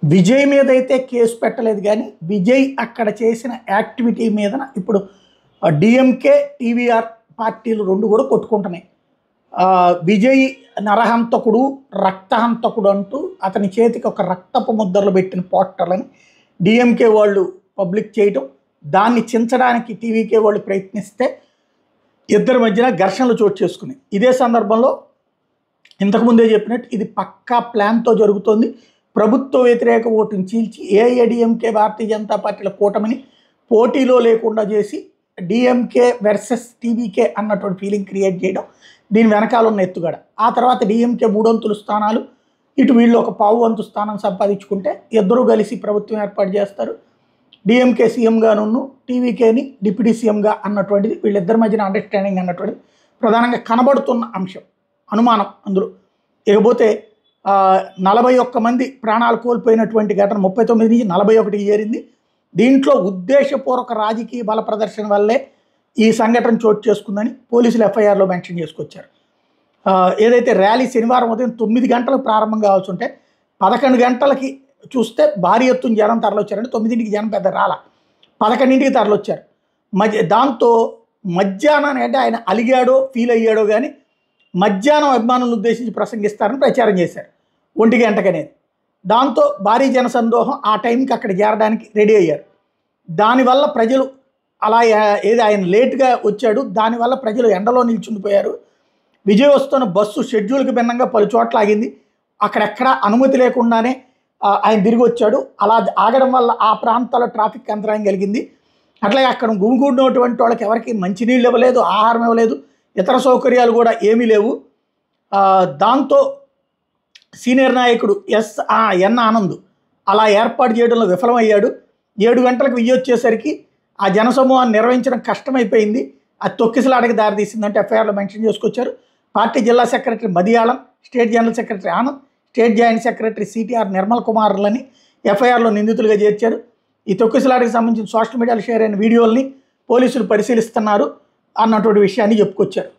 విజయ్ మీద అయితే కేసు పెట్టలేదు, కానీ విజయ్ అక్కడ చేసిన యాక్టివిటీ మీద ఇప్పుడు డిఎంకే టీవీఆర్ పార్టీలు రెండు కూడా కొట్టుకుంటున్నాయి. విజయ్ నరహంతకుడు రక్తహంతకుడు అంటూ అతని చేతికి ఒక రక్తపు ముద్రలు పెట్టిన పోస్టర్లని డిఎంకే వాళ్ళు పబ్లిక్ చేయటం, దాన్ని చించడానికి టీవీకే వాళ్ళు ప్రయత్నిస్తే ఇద్దరి మధ్యన ఘర్షణలు చోటు చేసుకున్నాయి. ఇదే సందర్భంలో ఇంతకుముందే చెప్పినట్టు ఇది పక్కా ప్లాన్తో జరుగుతోంది. ప్రభుత్వ వ్యతిరేక ఓటుని చీల్చి ఏఐఏడిఎంకే భారతీయ జనతా పార్టీల కూటమిని పోటీలో లేకుండా చేసి డిఎంకే వర్సెస్ టీవీకే అన్నటువంటి ఫీలింగ్ క్రియేట్ చేయడం దీని వెనకాల ఉన్న ఎత్తుగడ. ఆ తర్వాత డిఎంకే 3 వంతుల స్థానాలు, ఇటు వీళ్ళు ఒక 1/4 వంతు స్థానం సంపాదించుకుంటే ఇద్దరూ కలిసి ప్రభుత్వం ఏర్పాటు చేస్తారు. డిఎంకే సీఎంగాను టీవీకేని డిప్యూటీ సీఎంగా అన్నటువంటిది వీళ్ళిద్దరి మధ్యన అండర్స్టాండింగ్ అన్నటువంటిది ప్రధానంగా కనబడుతున్న అంశం, అనుమానం అందులో. ఇకపోతే 41 మంది ప్రాణాలు కోల్పోయినటువంటి ఘటన 39 నుంచి 41కి చేరింది. దీంట్లో ఉద్దేశపూర్వక రాజకీయ బల ప్రదర్శన వల్లే ఈ సంఘటన చోటు చేసుకుందని పోలీసులు ఎఫ్ఐఆర్లో మెన్షన్ చేసుకొచ్చారు. ఏదైతే ర్యాలీ శనివారం ఉదయం 9 గంటలకు ప్రారంభం కావాల్సి ఉంటే 11 గంటలకి చూస్తే భారీ ఎత్తున జనం తరలొచ్చారంటే 9ంటికి జనం పెద్ద రాల, 11ంటికి తరలొచ్చారు. దాంతో మధ్యాహ్నాన్ని అంటే ఆయన అలిగాడో ఫీల్ అయ్యాడో కానీ మధ్యాహ్నం అభిమానులను ఉద్దేశించి ప్రసంగిస్తారని ప్రచారం చేశారు 1 గంటకనేది. దాంతో భారీ జనసందోహం ఆ టైంకి అక్కడ చేరడానికి రెడీ అయ్యారు. దానివల్ల ప్రజలు అలా ఏది ఆయన లేట్గా వచ్చాడు, దానివల్ల ప్రజలు ఎండలో నిల్చుండిపోయారు. విజయ్ వస్తున్న బస్సు షెడ్యూల్కి భిన్నంగా పలు చోట్ల ఆగింది. అక్కడెక్కడా అనుమతి లేకుండానే ఆయన తిరిగి వచ్చాడు. అలా ఆగడం వల్ల ఆ ప్రాంతాల్లో ట్రాఫిక్ అంతరాయం కలిగింది. అట్లాగే అక్కడ గుమిగూడినటువంటి వాళ్ళకి ఎవరికి మంచినీళ్ళు ఇవ్వలేదు, ఆహారం ఇవ్వలేదు, ఇతర సౌకర్యాలు కూడా ఏమీ లేవు. దాంతో సీనియర్ నాయకుడు ఎన్ ఆనంద్ అలా ఏర్పాటు చేయడంలో విఫలమయ్యాడు. 7 గంటలకు విజయ్ వచ్చేసరికి ఆ జనసమూహాన్ని నిర్వహించడం కష్టమైపోయింది. అది తొక్కిసలాటకి దారితీసిందంటే ఎఫ్ఐఆర్లో మెన్షన్ చేసుకొచ్చారు. పార్టీ జిల్లా secretary Madiyalam, state general secretary Anand, state joint secretary CTR Nirmal కుమార్లని ఎఫ్ఐఆర్లో నిందితులుగా చేర్చారు. ఈ తొక్కిసలాటకి సంబంధించిన సోషల్ మీడియాలో షేర్ అయిన వీడియోల్ని పోలీసులు పరిశీలిస్తున్నారు అన్నటువంటి విషయాన్ని చెప్పుకొచ్చారు.